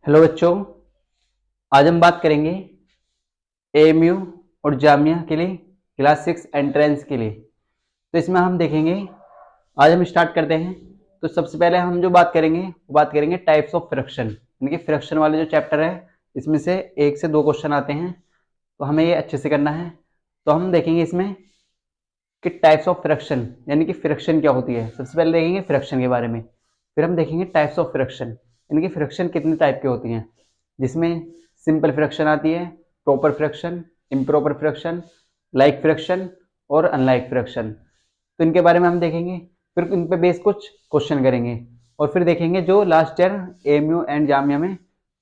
Hello बच्चों, आज हम बात करेंगे एएमयू और जामिया के लिए क्लास 6 एंट्रेंस के लिए। तो इसमें हम देखेंगे, आज हम स्टार्ट करते हैं। तो सबसे पहले हम जो बात करेंगे वो बात करेंगे टाइप्स ऑफ फ्रैक्शन, यानी कि फ्रैक्शन वाले जो चैप्टर है इसमें से 1 से 2 क्वेश्चन आते हैं, तो हमें ये अच्छे से करना है। तो हम देखेंगे इसमें कि टाइप्स ऑफ फ्रैक्शन यानी कि फ्रैक्शन क्या होती है। सबसे पहले देखेंगे फ्रैक्शन के बारे में, फिर हम देखेंगे टाइप्स ऑफ फ्रैक्शन यानी कि फ्रैक्शन कितने टाइप के होती हैं, जिसमें सिंपल फ्रैक्शन आती है, proper fraction, improper fraction, like fraction और अनलाइक फ्रैक्शन। तो इनके बारे में हम देखेंगे, फिर इन पे बेस कुछ क्वेश्चन करेंगे और फिर देखेंगे जो last year AMU and Jamia में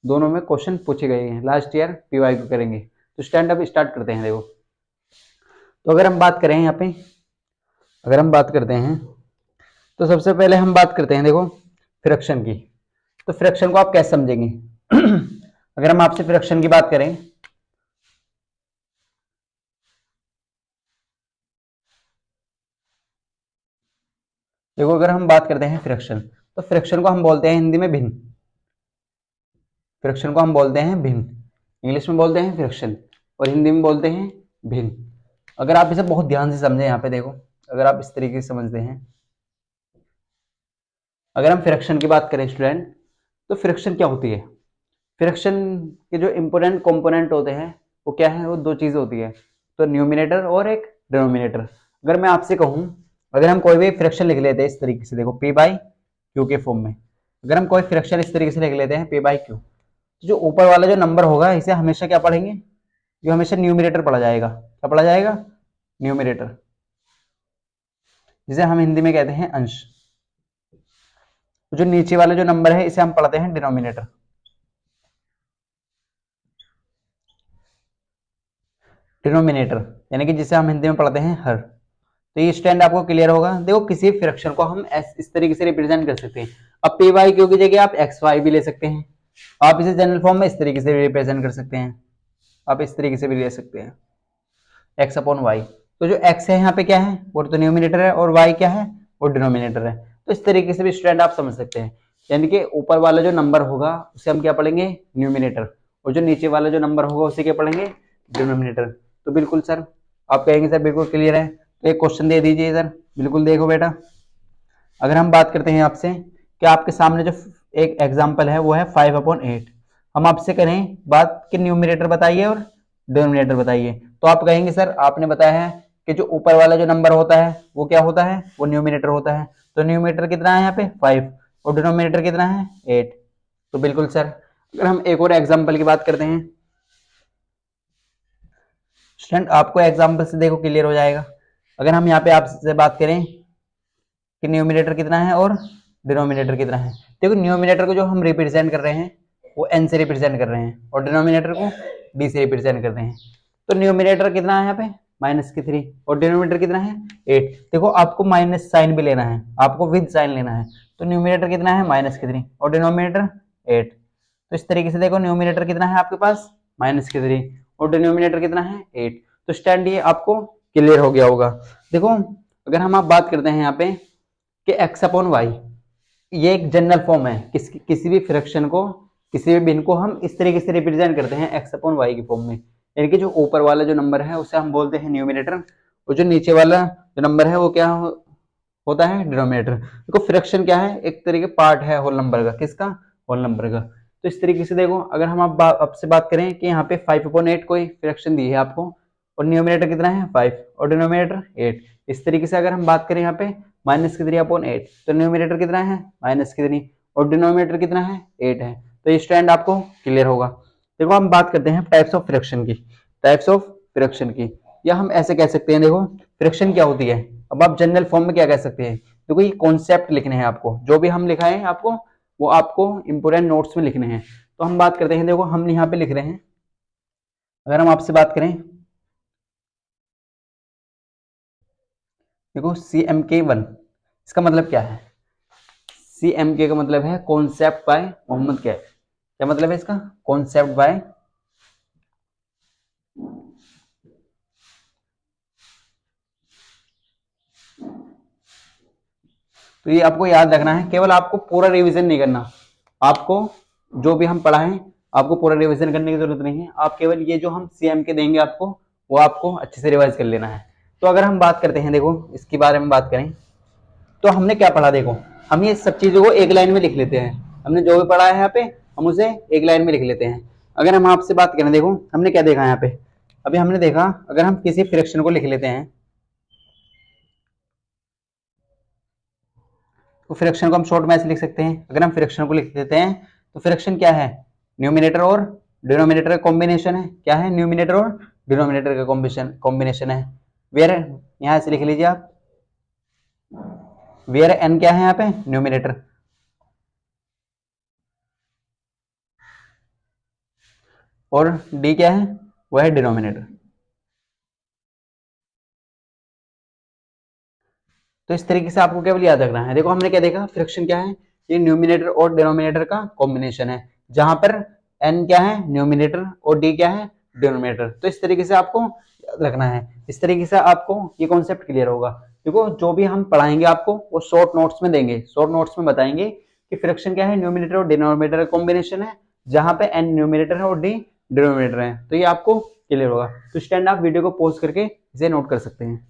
दोनों में क्वेश्चन पूछे गए हैं, लास्ट ईयर पीवाई को करेंगे। तो स्टैंड अप स्टार्ट करते हैं। देखो, तो अगर हम बात करें यहाँ पे, अगर हम बात करते हैं तो सबसे पहले हम बात करते हैं, देखो, फ्रैक्शन की। तो फ्रैक्शन को आप कैसे समझेंगे? अगर हम आपसे फ्रैक्शन की बात करें, देखो अगर हम बात करते हैं फ्रैक्शन, तो फ्रैक्शन को हम बोलते हैं हिंदी में भिन्न। फ्रैक्शन को हम बोलते हैं भिन्न, इंग्लिश में बोलते हैं फ्रैक्शन और हिंदी में बोलते हैं भिन्न। अगर आप इसे बहुत ध्यान से समझें, यहाँ पे देखो, अगर आप इस तरीके से समझते हैं, अगर हम फ्रैक्शन की बात करें स्टूडेंट, तो फ्रैक्शन क्या होती है? फ्रैक्शन के जो इंपोर्टेंट कंपोनेंट होते हैं वो क्या है? वो दो चीज़ होती है, तो न्यूमिनेटर और एक डिनोमिनेटर। अगर मैं आपसे कहूँ, अगर हम कोई भी फ्रैक्शन लिख लेते हैं इस तरीके से, देखो पी बाई क्यू के फॉर्म में, अगर हम कोई फ्रैक्शन इस तरीके से लिख लेते हैं पी बाई क्यू, तो जो ऊपर वाला जो नंबर होगा इसे हमेशा क्या पढ़ेंगे? जो हमेशा न्यूमिनेटर पढ़ा जाएगा। क्या पढ़ा जाएगा? न्यूमिनेटर, जिसे हम हिंदी में कहते हैं अंश। जो नीचे वाला जो नंबर है इसे हम पढ़ते हैं डिनोमिनेटर। डिनोमिनेटर यानी कि जिसे हम हिंदी में पढ़ते हैं हर। तो ये स्टैंड आपको क्लियर होगा। देखो, किसी फ्रैक्शन को हम इस तरीके से रिप्रेजेंट कर सकते हैं। अब पी वाई क्यू की जगह आप एक्स वाई भी ले सकते हैं। आप इसे जनरल फॉर्म में इस तरीके से रिप्रेजेंट कर सकते हैं, आप इस तरीके से भी ले सकते हैं, एक्स अपॉन वाई। तो जो एक्स है यहाँ पे क्या है? वो तो न्यूमिनेटर है, और वाई क्या है? वो डिनोमिनेटर है। तो इस तरीके से भी स्टूडेंट आप समझ सकते हैं, यानी कि ऊपर वाला जो नंबर होगा उसे हम क्या पढ़ेंगे? न्यूमिनेटर, और जो नीचे वाला जो नंबर होगा उसे क्या पढ़ेंगे? डिनोमिनेटर। तो बिल्कुल सर, आप कहेंगे सर बिल्कुल क्लियर है, तो एक क्वेश्चन दे दीजिए सर। बिल्कुल, देखो बेटा, अगर हम बात करते हैं आपसे कि आपके सामने जो एक एग्जाम्पल है वो है 5/8। हम आपसे करें बात कि न्यूमिनेटर बताइए और डिनोमिनेटर बताइए, तो आप कहेंगे सर आपने बताया है कि जो ऊपर वाला जो नंबर होता है वो क्या होता है? वो न्यूमिनेटर होता है। तो न्यूमिनेटर कितना है यहाँ पे? 5, और डिनोमिनेटर कितना है? 8। तो बिल्कुल सर, अगर हम एक और एग्जाम्पल की बात करते हैं स्टूडेंट, आपको एग्जाम्पल से देखो क्लियर हो जाएगा। अगर हम यहाँ पे आपसे बात करें कि न्यूमिनेटर कितना है और डिनोमिनेटर कितना है, देखो न्यूमिनेटर को जो हम रिप्रेजेंट कर रहे हैं वो n से रिप्रेजेंट कर रहे हैं, और डिनोमिनेटर को d से रिप्रेजेंट कर रहे हैं। तो न्यूमिनेटर कितना है यहाँ पे? -3, और डिनोमिनेटर कितना है? 8। देखो, आपको माइनस साइन भी लेना है, आपको विद साइन लेना है। तो न्यूमिनेटर कितना है? -3, और डिनोमिनेटर 8। तो इस तरीके से देखो, न्यूमिनेटर कितना है आपके पास? -3, और डिनोमिनेटर कितना है? 8। तो स्टैंड ये आपको क्लियर हो गया होगा। देखो, अगर हम आप बात करते हैं यहाँ पे कि x अपॉन वाई, ये एक जनरल फॉर्म है, किसी भी फ्रैक्शन को, किसी भी भिन्न को हम इस तरीके से रिप्रेजेंट करते हैं x अपॉन वाई की फॉर्म में, यानी कि जो ऊपर वाला जो नंबर है उसे हम बोलते हैं न्यूमिनेटर, और जो नीचे वाला जो नंबर है वो क्या होता है? डिनोमिनेटर। देखो, फ्रैक्शन क्या है? एक तरीके पार्ट है होल नंबर का। किसका? होल नंबर का। तो इस तरीके से देखो, अगर हम आपसे बात करें कि यहाँ पे 5/8 कोई फ्रैक्शन दी है आपको, और न्यूमिनेटर कितना है? 5, और डिनोमिनेटर 8। इस तरीके से अगर हम बात करें यहाँ पे -3/8, तो न्यूमिनेटर कितना है? -3, और डिनोमिनेटर कितना है? 8 है। तो ये स्टैंड आपको क्लियर होगा। देखो, हम बात करते हैं टाइप्स ऑफ फ्रैक्शन की, टाइप्स ऑफ फ्रैक्शन की, या हम ऐसे कह सकते हैं, देखो फ्रैक्शन क्या होती है। अब आप जनरल फॉर्म में क्या कह सकते हैं? देखो, ये कॉन्सेप्ट लिखने हैं आपको, जो भी हम लिखा है आपको वो आपको इंपोर्टेंट नोट्स में लिखने हैं। तो हम बात करते हैं, देखो हम यहाँ पे लिख रहे हैं, अगर हम आपसे बात करें, देखो CMK1, इसका मतलब क्या है? CMK का मतलब है कॉन्सेप्ट बाय मोहम्मद कैफ। क्या मतलब है इसका? कॉन्सेप्ट बाय, तो ये आपको याद रखना है, केवल आपको पूरा रिवीजन नहीं करना, आपको जो भी हम पढ़ा है आपको पूरा रिवीजन करने की जरूरत नहीं है, आप केवल ये जो हम सीएम के देंगे आपको वो आपको अच्छे से रिवाइज कर लेना है। तो अगर हम बात करते हैं, देखो इसके बारे में बात करें तो हमने क्या पढ़ा, देखो हम ये सब चीजों को एक लाइन में लिख लेते हैं। हमने जो भी पढ़ा है यहाँ पे हम उसे एक लाइन में लिख लेते हैं। अगर हम आपसे बात करें, देखो हमने क्या देखा यहाँ पे, अभी हमने देखा अगर हम किसी फ्रैक्शन को लिख लेते हैं तो फ्रैक्शन को हम शॉर्ट में ऐसे लिख सकते हैं। अगर हम फ्रैक्शन को लिख देते हैं तो फ्रैक्शन क्या है, न्यूमिनेटर और डिनोमिनेटर का कॉम्बिनेशन है। क्या है, न्यूमिनेटर और डिनोमिनेटर का कॉम्बिनेशन है। वेयर यहाँ से लिख लीजिए आप, वेयर एन क्या है यहाँ पे, न्यूमिनेटर, और डी क्या है, वह है डिनोमिनेटर। तो इस तरीके से आपको केवल याद रखना है। देखो हमने क्या देखा, फ्रैक्शन क्या है, ये न्यूमिनेटर और डिनोमिनेटर का कॉम्बिनेशन है, जहां पर n क्या है, न्यूमिनेटर, और d क्या है, डिनोमिनेटर। तो इस तरीके से आपको याद रखना है। इस तरीके से आपको ये कॉन्सेप्ट क्लियर होगा। देखो जो भी हम पढ़ाएंगे आपको वो शॉर्ट नोट्स में देंगे, शॉर्ट नोट्स में बताएंगे कि फ्रैक्शन क्या है, न्यूमिनेटर और डिनोमिनेटर का कॉम्बिनेशन है, जहां पे n न्यूमिनेटर है और d डिनोमिनेटर है। तो ये आपको क्लियर होगा। तो स्टैंड आप वीडियो को पॉज करके इसे नोट कर सकते हैं।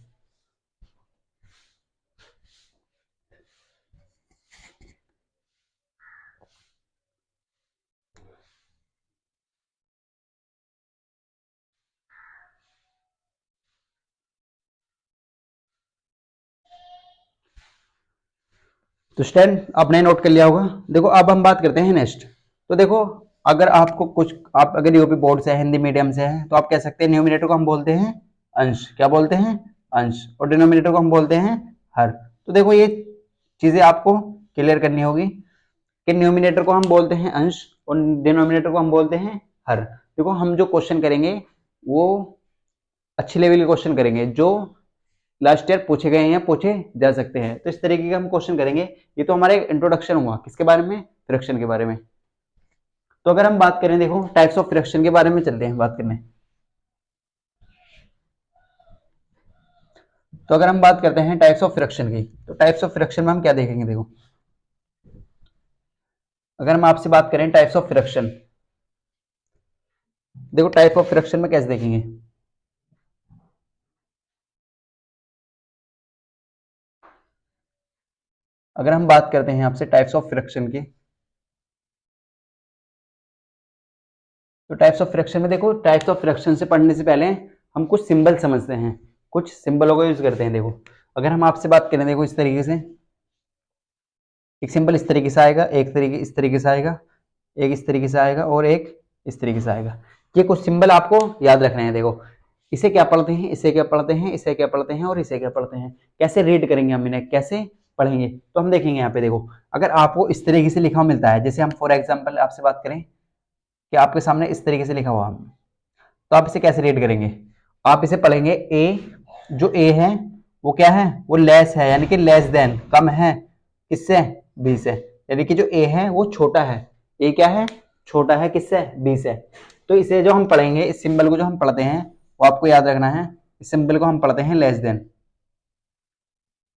तो स्टैंड आपने नोट कर लिया होगा। देखो अब हम बात करते हैं नेक्स्ट। तो देखो अगर आपको कुछ, आप अगर यूपी बोर्ड से है, हिंदी मीडियम से है, तो आप कह सकते हैं न्यूमिनेटर को हम बोलते हैं अंश। क्या बोलते हैं, अंश। और डिनोमिनेटर को हम बोलते हैं हर। तो देखो ये चीजें आपको क्लियर करनी होगी कि न्यूमिनेटर को हम बोलते हैं अंश और डिनोमिनेटर को हम बोलते हैं हर। देखो हम जो क्वेश्चन करेंगे वो अच्छे लेवल के क्वेश्चन करेंगे जो लास्ट ईयर पूछे गए हैं, पूछे जा सकते हैं। तो इस तरीके के हम क्वेश्चन करेंगे। ये तो हमारा इंट्रोडक्शन हुआ किसके बारे में, फ्रैक्शन के बारे में। तो अगर हम बात करें, देखो टाइप्स ऑफ फ्रैक्शन के बारे में चलते हैं बात करने। तो अगर हम बात करते हैं टाइप्स ऑफ फ्रैक्शन की, तो टाइप्स ऑफ फ्रैक्शन में हम क्या देखेंगे, देखो अगर हम आपसे बात करें टाइप्स ऑफ फ्रैक्शन, देखो टाइप ऑफ फ्रैक्शन में कैसे देखेंगे। अगर हम बात करते हैं आपसे टाइप्स ऑफ फ्रैक्शन की, तो टाइप्स ऑफ फ्रैक्शन में देखो, टाइप्स ऑफ फ्रैक्शन से पढ़ने से पहले हम कुछ सिंबल समझते हैं, कुछ सिंबलों का यूज करते हैं। देखो अगर हम आपसे बात करें, देखो इस तरीके से एक सिंबल इस तरीके से आएगा, एक तरीके इस तरीके से आएगा, एक इस तरीके से आएगा और एक इस तरीके से आएगा। ये कुछ सिंबल आपको याद रखने हैं। देखो इसे क्या पढ़ते हैं, इसे क्या पढ़ते हैं, इसे क्या पढ़ते हैं और इसे क्या पढ़ते हैं, कैसे रीड करेंगे हम इन्हें, कैसे पढ़ेंगे। तो हम देखेंगे यहाँ पे, देखो अगर आपको इस तरीके से लिखा हुआ मिलता है, जैसे हम फॉर एग्जाम्पल आपसे बात करें कि आपके सामने इस तरीके से लिखा हुआ, तो आप इसे कैसे रीड करेंगे, आप इसे पढ़ेंगे ए, जो ए है वो क्या है, वो लेस है, यानी कि लेस देन, कम है किससे, बी से। यानी कि जो ए है वो छोटा है, ए क्या है, छोटा है किससे, बी से। तो इसे जो हम पढ़ेंगे, इस सिंबल को जो हम पढ़ते हैं वो आपको याद रखना है, इस सिंबल को हम पढ़ते हैं लेस देन।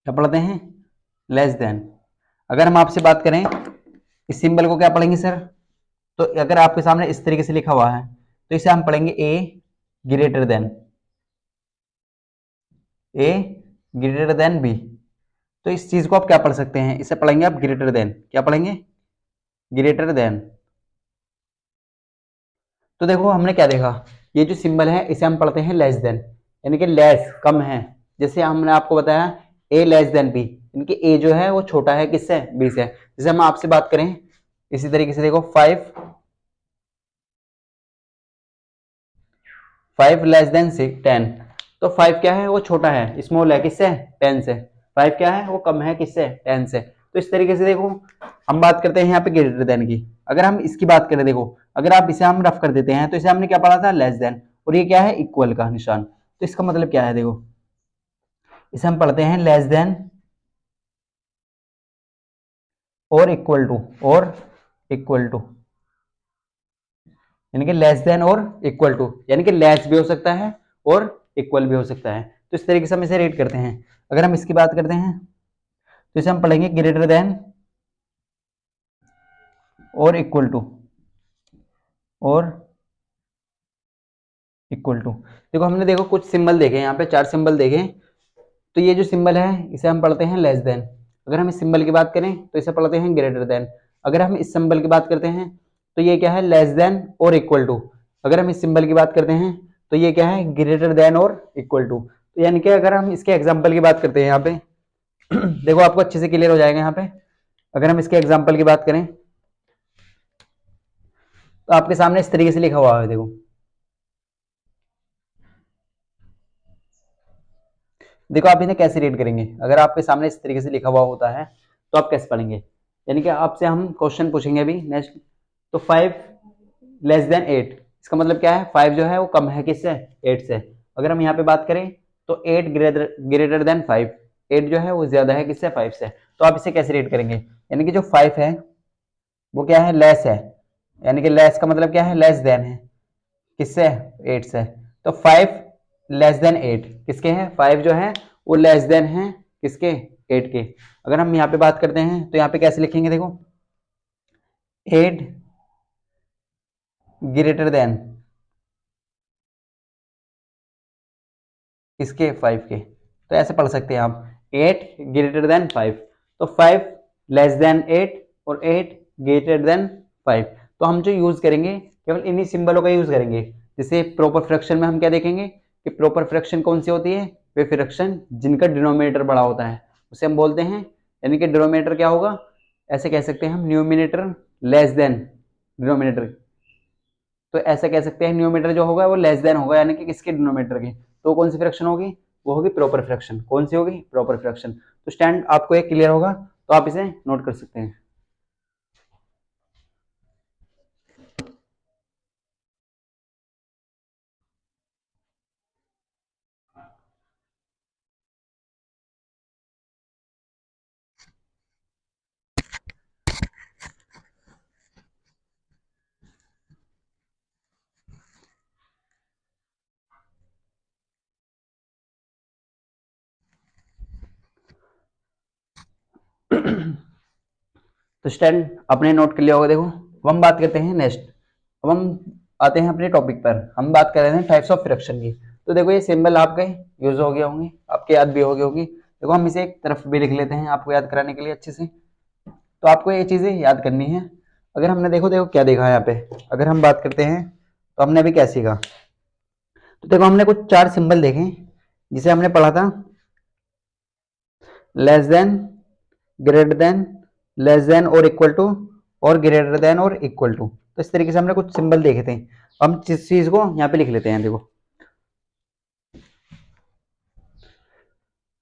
क्या पढ़ते हैं, लेस देन। अगर हम आपसे बात करें इस सिंबल को क्या पढ़ेंगे सर, तो अगर आपके सामने इस तरीके से लिखा हुआ है तो इसे हम पढ़ेंगे ए ग्रेटर देन, ए ग्रेटर देन बी। तो इस चीज को आप क्या पढ़ सकते हैं, इसे पढ़ेंगे आप ग्रेटर देन। क्या पढ़ेंगे, ग्रेटर देन। तो देखो हमने क्या देखा, ये जो सिंबल है इसे हम पढ़ते हैं लेस देन, यानी कि लेस, कम है। जैसे हमने आपको बताया ए लेस देन बी, यानी कि ए जो है वो छोटा है किससे, बी से। जैसे हम आपसे बात करें इसी तरीके से, देखो 5 लेस देन 10, तो 5 क्या है, वो छोटा है, स्मॉल है किससे, 10 से। 5 क्या है, वो कम है किससे, 10 से। तो इस तरीके से देखो हम बात करते हैं यहाँ पे ग्रेटर देन की। अगर हम इसकी बात करें, देखो अगर आप इसे हम रफ कर देते हैं तो इसे हमने क्या पढ़ा था, लेस देन, और ये क्या है, इक्वल का निशान। तो इसका मतलब क्या है, देखो इसे हम पढ़ते हैं लेस देन और इक्वल टू, और इक्वल टू, यानी कि लेस देन और इक्वल टू, यानी कि लेस भी हो सकता है और इक्वल भी हो सकता है। तो इस तरीके से हम इसे रीड करते हैं। अगर हम इसकी बात करते हैं तो इसे हम पढ़ेंगे ग्रेटर देन और इक्वल टू, और इक्वल टू। देखो हमने देखो कुछ सिंबल देखे, यहाँ पे 4 सिंबल देखे। तो ये जो सिंबल है इसे हम पढ़ते हैं लेस देन। अगर हम इस सिंबल की बात करें तो इसे पढ़ते हैं ग्रेटर देन। अगर हम इस सिंबल की बात करते हैं तो ये क्या है, लेस देन और इक्वल टू। अगर हम इस सिंबल की बात करते हैं तो ये क्या है, ग्रेटर देन और इक्वल टू। तो यानी कि अगर हम इसके एग्जाम्पल की बात करते हैं यहाँ पे देखो आपको अच्छे से क्लियर हो जाएगा यहाँ पे। अगर हम इसके एग्जाम्पल की बात करें तो आपके सामने इस तरीके से लिखा हुआ है, देखो देखो आप इन्हें कैसे रीड करेंगे। अगर आपके सामने इस तरीके से लिखा हुआ होता है तो आप कैसे पढ़ेंगे, यानी कि आपसे हम क्वेश्चन पूछेंगे अभी नेक्स्ट। तो 5 लेस देन 8, इसका मतलब क्या है, 5 जो है वो कम है किससे, 8 से। अगर हम यहाँ पे बात करें तो 8 ग्रेटर देन 5, 8 जो है वो ज्यादा है किससे, 5 से। तो आप इसे कैसे रीड करेंगे, यानी कि जो 5 है वो क्या है, लेस है। यानी कि लेस का मतलब क्या है, लेस देन है किससे, 8 से। तो 5 लेस देन 8 किसके हैं, 5 जो है वो लेस देन है किसके, 8 के। अगर हम यहाँ पे बात करते हैं तो यहाँ पे कैसे लिखेंगे, देखो 8 ग्रेटर देन किसके, 5 के। तो ऐसे पढ़ सकते हैं आप, 8 ग्रेटर देन 5। तो 5 लेस देन 8 और 8 ग्रेटर देन 5। तो हम जो यूज करेंगे केवल इन्हीं सिंबलों का यूज करेंगे। जैसे प्रॉपर फ्रैक्शन में हम क्या देखेंगे कि प्रॉपर फ्रैक्शन कौन सी होती है, वे फ्रैक्शन जिनका डिनोमिनेटर बड़ा होता है उसे हम बोलते हैं। यानी कि डिनोमिनेटर क्या होगा, ऐसे कह सकते हैं हम, न्यूमिनेटर लेस देन डिनोमिनेटर। तो ऐसा कह सकते हैं न्यूमिनेटर जो होगा वो लेस देन होगा, यानी कि किसके, डिनोमिनेटर के। तो कौन सी फ्रैक्शन होगी, वो होगी प्रॉपर फ्रैक्शन। कौन सी होगी, प्रॉपर फ्रैक्शन। तो स्टैंड आपको एक क्लियर होगा, तो आप इसे नोट कर सकते हैं। तो स्टैंड अपने नोट कर लिया होगा। देखो अब हम बात करते हैं नेक्स्ट। अब हम आते हैं अपने टॉपिक पर। हम बात कर रहे हैं टाइप्स ऑफ फ्रैक्शन की। तो देखो ये सिंबल आपके यूज हो गए होंगे, आपके याद भी हो गए होंगे। देखो हम इसे एक तरफ भी लिख लेते हैं आपको याद कराने के लिए अच्छे से। तो आपको ये चीजें याद करनी है। अगर हमने देखो देखो क्या देखा है यहाँ पे, अगर हम बात करते हैं तो हमने अभी क्या सीखा। तो देखो हमने कुछ 4 सिंबल देखे जिसे हमने पढ़ा था, less than, greater than, less than और इक्वल टू, और ग्रेटर देन और इक्वल टू। तो इस तरीके से हमने कुछ सिंबल देखे थे। हम जिस चीज को यहाँ पे लिख लेते हैं, देखो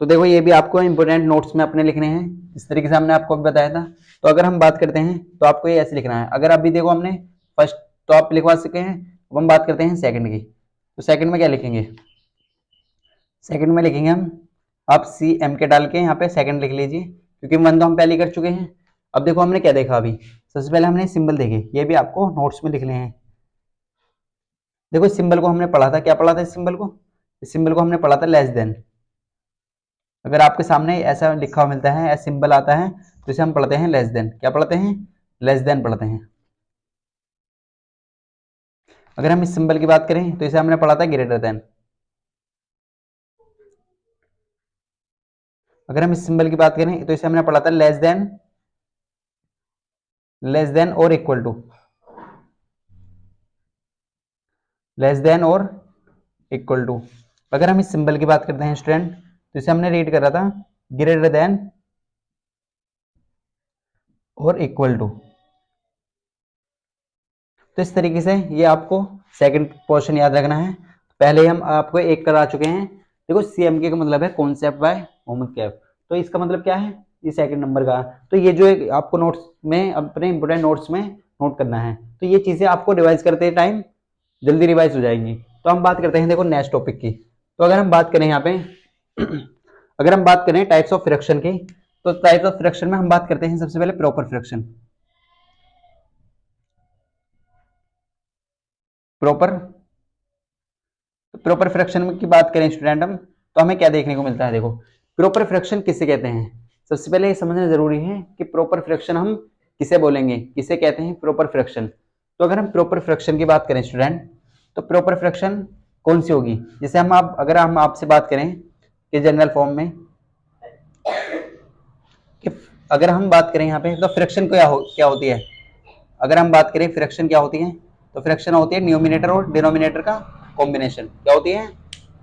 तो देखो ये भी आपको इंपोर्टेंट नोट्स में अपने लिखने हैं, इस तरीके से हमने आपको भी बताया था। तो अगर हम बात करते हैं तो आपको ये ऐसे लिखना है। अगर अभी देखो हमने फर्स्ट तो आप लिखवा सके हैं, अब हम बात करते हैं सेकंड की। तो सेकंड में क्या लिखेंगे, सेकंड में लिखेंगे हम, आप सी एम के डाल के यहाँ पे सेकंड लिख लीजिए, क्योंकि वन तो हम पहले कर चुके हैं। अब देखो हमने क्या देखा अभी, सबसे पहले हमने सिंबल देखे, ये भी आपको नोट्स में लिखने हैं। देखो इस सिंबल को हमने पढ़ा था, क्या पढ़ा था इस सिंबल को, इस सिंबल को हमने पढ़ा था लेस देन। अगर आपके सामने ऐसा लिखा हुआ मिलता है, ऐसा सिंबल आता है, तो इसे हम पढ़ते हैं लेस देन। क्या पढ़ते हैं, लेस देन पढ़ते हैं। अगर हम इस सिंबल की बात करें तो इसे हमने पढ़ा था ग्रेटर देन। अगर हम इस सिंबल की बात करें तो इसे हमने पढ़ा था लेस देन और इक्वल टू, लेस देन और इक्वल टू। अगर हम इस सिंबल की बात करते हैं स्टूडेंट, तो इसे हमने रीड करा था ग्रेटर देन और इक्वल टू। तो इस तरीके से ये आपको सेकंड पोर्शन याद रखना है। पहले हम आपको एक करा चुके हैं। देखो सीएमके का मतलब है कॉन्सेप्ट बाय मोहम्मद कैफ। तो इसका मतलब क्या है, ये सेकंड नंबर का। तो ये जो आपको नोट्स में, अपने इंपोर्टेंट नोट्स में नोट करना है। तो ये चीजें आपको रिवाइज करते टाइम जल्दी रिवाइज हो जाएंगी। तो हम बात करते हैं देखो नेक्स्ट टॉपिक की। तो अगर हम बात करें यहाँ पे अगर हम बात करें टाइप्स ऑफ फ्रैक्शन की, तो टाइप्स ऑफ फ्रैक्शन में हम बात करते हैं सबसे पहले proper fraction. Proper proper fraction की बात करें स्टूडेंट हम, तो हमें क्या देखने को मिलता है। देखो प्रॉपर फ्रैक्शन किसे कहते हैं, सबसे पहले ये समझना जरूरी है कि प्रॉपर फ्रैक्शन हम किसे बोलेंगे, किसे कहते हैं प्रॉपर फ्रैक्शन। तो अगर हम प्रॉपर फ्रैक्शन की बात करें स्टूडेंट, तो प्रॉपर फ्रैक्शन कौन सी होगी? जैसे हम आप अगर हम आपसे बात करें कि जनरल फॉर्म में कि अगर हम बात करें यहाँ पे तो फ्रैक्शन क्या होती है? अगर हम बात करें फ्रैक्शन क्या होती है, तो फ्रैक्शन होती है न्यूमिनेटर और डिनोमिनेटर का कॉम्बिनेशन। क्या होती है?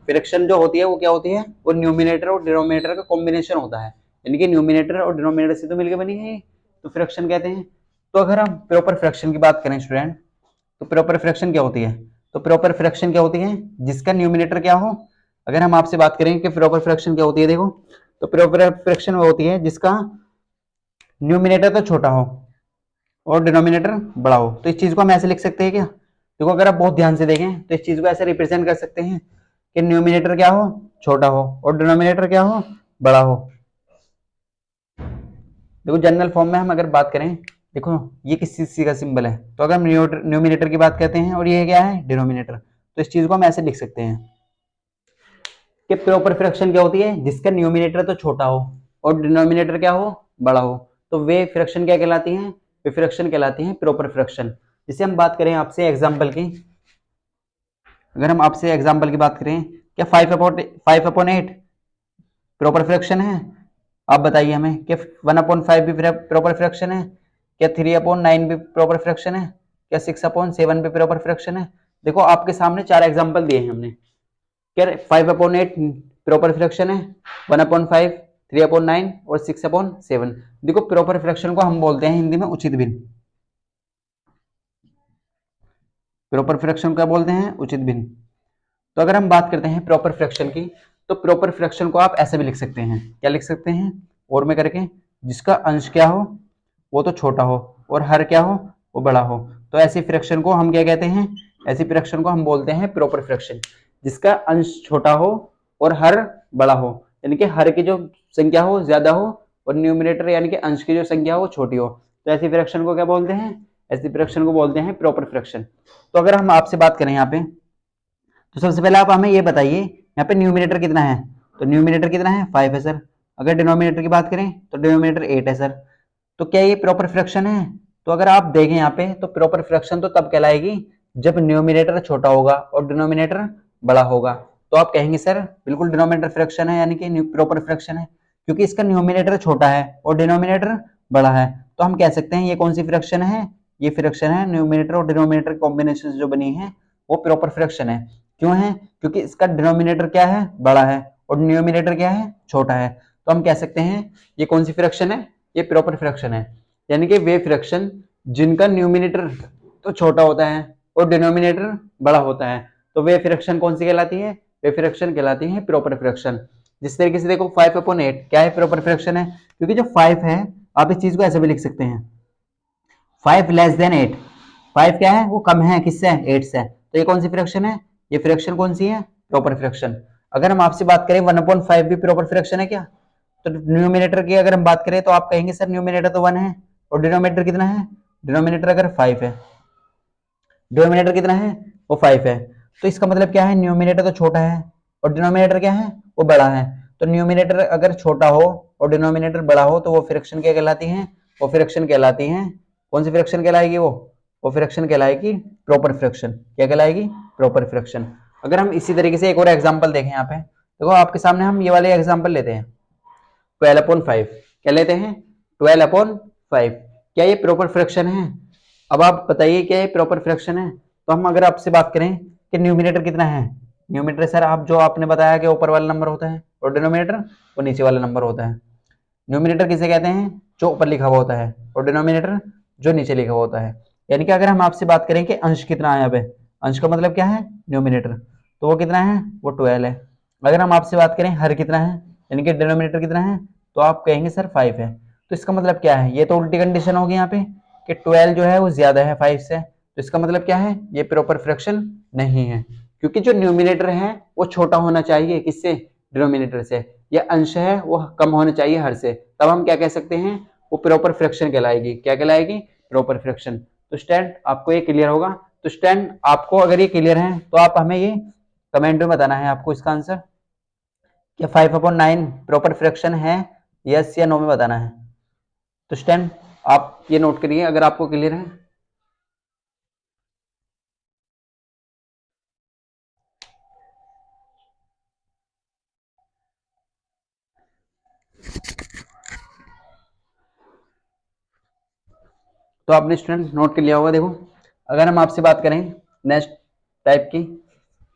फ्रैक्शन जो होती है वो क्या होती है? वो न्यूमिनेटर और डिनोमिनेटर का कॉम्बिनेशन होता है, यानी कि न्यूमिनेटर और डिनोमिनेटर से तो मिलकर बनी है, तो फ्रैक्शन कहते हैं। तो अगर हम प्रॉपर फ्रैक्शन की बात करें स्टूडेंट, तो प्रॉपर फ्रैक्शन क्या होती है? तो प्रॉपर फ्रैक्शन क्या होती है? जिसका न्यूमिनेटर क्या हो। अगर हम आपसे बात करें कि प्रॉपर फ्रैक्शन क्या होती है, देखो तो प्रॉपर फ्रैक्शन वो होती है जिसका न्यूमिनेटर तो छोटा हो और डिनोमिनेटर बड़ा हो। तो इस चीज को हम ऐसे लिख सकते हैं क्या? देखो अगर आप बहुत ध्यान से देखें तो इस चीज को ऐसे रिप्रेजेंट कर सकते हैं कि न्यूमिनेटर क्या हो, छोटा हो, और डिनोमिनेटर क्या हो, बड़ा हो। देखो जनरल फॉर्म में हम अगर बात करें, देखो ये किस चीज का सिंबल है, तो अगर हम न्यूमिनेटर की बात करते हैं और ये क्या है, डिनोमिनेटर, तो इस चीज को हम ऐसे लिख सकते हैं कि प्रॉपर फ्रैक्शन क्या होती है? जिसका न्यूमिनेटर तो छोटा हो और डिनोमिनेटर क्या हो, बड़ा हो। तो वे फ्रैक्शन क्या कहलाती हैं? वे फ्रैक्शन कहलाती हैं प्रॉपर फ्रैक्शन। जैसे हम बात करें आपसे एग्जांपल की, अगर हम आपसे एग्जांपल की बात करें, क्या 5/8 प्रॉपर फ्रैक्शन है? आप बताइए हमें कि 1/5 भी प्रॉपर फ्रैक्शन है? क्या 3/9 भी प्रॉपर फ्रैक्शन है? क्या 6/7 भी प्रॉपर फ्रैक्शन है? देखो आपके सामने 4 एग्जांपल दिए हैं हमने। क्या 5/8 प्रॉपर फ्रैक्शन है, 1/5, 3/9 और 6/7। देखो प्रॉपर फ्रैक्शन को हम बोलते हैं हिंदी में उचित भिन्न। प्रॉपर फ्रैक्शन क्या बोलते हैं? उचित भिन्न। तो अगर हम बात करते हैं प्रॉपर फ्रैक्शन की, तो प्रॉपर फ्रैक्शन को आप ऐसे भी लिख सकते हैं। क्या लिख सकते हैं? और में करके, जिसका अंश क्या हो वो तो छोटा हो और हर क्या हो, वो बड़ा हो। तो ऐसी फ्रैक्शन को हम क्या कहते हैं? ऐसी फ्रैक्शन को हम बोलते हैं प्रॉपर फ्रैक्शन, जिसका अंश छोटा हो और हर बड़ा हो, यानी कि हर की जो संख्या हो ज्यादा हो और न्यूमिनेटर यानी कि अंश की जो संख्या हो छोटी हो। तो ऐसी फ्रैक्शन को क्या बोलते हैं? ऐसी फ्रैक्शन को बोलते हैं प्रॉपर फ्रैक्शन। तो अगर हम आपसे बात करें यहाँ पे, तो सबसे पहले आप हमें ये बताइए यहाँ पे न्यूमिनेटर कितना है? तो न्यूमिनेटर कितना है? 5 है सर। अगर डिनोमिनेटर की बात करें तो डिनोमिनेटर 8 है सर। तो क्या ये प्रॉपर फ्रैक्शन है? तो अगर आप देखें यहाँ पे, तो प्रॉपर फ्रैक्शन तो तब कहलाएगी जब न्यूमिनेटर छोटा होगा और डिनोमिनेटर बड़ा होगा। तो आप कहेंगे सर बिल्कुल डिनोमिनेटर फ्रैक्शन है, यानी कि प्रॉपर फ्रैक्शन है, क्योंकि इसका न्यूमिनेटर छोटा है और डिनोमिनेटर बड़ा है। तो हम कह सकते हैं ये कौन सी फ्रैक्शन है? ये फ्रैक्शन है न्यूमिनेटर और डिनोमिनेटर कॉम्बिनेशन जो बनी है वो प्रॉपर फ्रैक्शन है। क्यों है? क्योंकि इसका डिनोमिनेटर क्या है, बड़ा है, और न्यूमिनेटर क्या है, छोटा है। तो हम कह सकते हैं ये कौन सी फ्रैक्शन है? ये प्रॉपर फ्रैक्शन है, यानी कि वे फ्रैक्शन जिनका न्यूमिनेटर तो छोटा होता है और डिनोमिनेटर बड़ा होता है, तो वे फ्रैक्शन कौन सी कहलाती है? वे फ्रैक्शन कहलाती है प्रॉपर फ्रैक्शन। जिस तरीके से देखो 5/8 क्या है, प्रॉपर फ्रैक्शन है, क्योंकि जो 5 है, आप इस चीज को ऐसे भी लिख सकते हैं 5 लेस देन 8। 5 क्या है, वो कम है किससे? 8 से। तो ये कौन सी फ्रैक्शन है? ये फ्रैक्शन कौन सी है? Proper fraction. अगर हम आपसे बात करें 1/5 भी प्रॉपर फ्रैक्शन है क्या? तो न्यूमिनेटर की अगर हम बात करें तो आप कहेंगे सर न्यूमिनेटर तो 1 है और डिनोमिनेटर कितना है? डिनोमिनेटर अगर 5 है, डिनोमिनेटर कितना है? वो 5 है। तो इसका मतलब क्या है? न्यूमिनेटर तो छोटा है और डिनोमिनेटर क्या है? वो बड़ा है। तो न्यूमिनेटर अगर छोटा हो और डिनोमिनेटर बड़ा हो तो वो फ्रैक्शन क्या कहलाती है? वो फ्रैक्शन कहलाती है। कौन सी फ्रैक्शन कहलाएगी? वो फ्रैक्शन कहलाएगी प्रॉपर फ्रैक्शन। क्या कहलाएगी? Proper fraction. अगर हम इसी तरीके से एक और एग्जांपल देखें यहाँ पे, देखो आपके सामने हम ये वाले एग्जांपल लेते हैं 12/5। क्या लेते हैं? 12/5। क्या ये प्रॉपर फ्रैक्शन है? अब आप बताइए क्या ये प्रॉपर फ्रैक्शन है? तो हम अगर आपसे बात करें कि न्यूमिनेटर कितना है, न्यूमिनेटर सर आप जो आपने बताया कि ऊपर वाला नंबर होता है और डिनोमिनेटर वो नीचे वाला नंबर होता है। न्यूमिनेटर किसे कहते हैं? जो ऊपर लिखा हुआ होता है, और डिनोमिनेटर जो नीचे लिखा हुआ होता है। यानी कि अगर हम आपसे बात करें कि अंश कितना है, यहाँ पे अंश का मतलब क्या है? न्यूमिनेटर, तो वो कितना है? वो 12 है। अगर हम आपसे बात करें हर कितना है, यानी कि डिनोमिनेटर कितना है, तो आप कहेंगे सर 5 है। तो इसका मतलब क्या है? ये तो उल्टी कंडीशन होगी यहाँ पे कि 12 जो है वो ज्यादा है 5 से। तो इसका मतलब क्या है? ये प्रॉपर फ्रैक्शन नहीं है, क्योंकि जो न्यूमिनेटर है वो छोटा होना चाहिए किससे? डिनोमिनेटर से। या अंश है वो कम होना चाहिए हर से, तब हम क्या कह सकते हैं? वो प्रॉपर फ्रैक्शन कहलाएगी। क्या कहलाएगी? Proper fraction. तो स्टूडेंट आपको ये क्लियर होगा। तो स्टूडेंट आपको अगर ये क्लियर है तो आप हमें ये कमेंट में बताना है आपको इसका आंसर, कि 5/9 प्रॉपर फ्रैक्शन है, यस या नो में बताना है। तो स्टूडेंट आप ये नोट करिए अगर आपको क्लियर है। तो आपने स्टूडेंट नोट कर लिया होगा। देखो अगर हम आपसे बात करें नेक्स्ट टाइप की,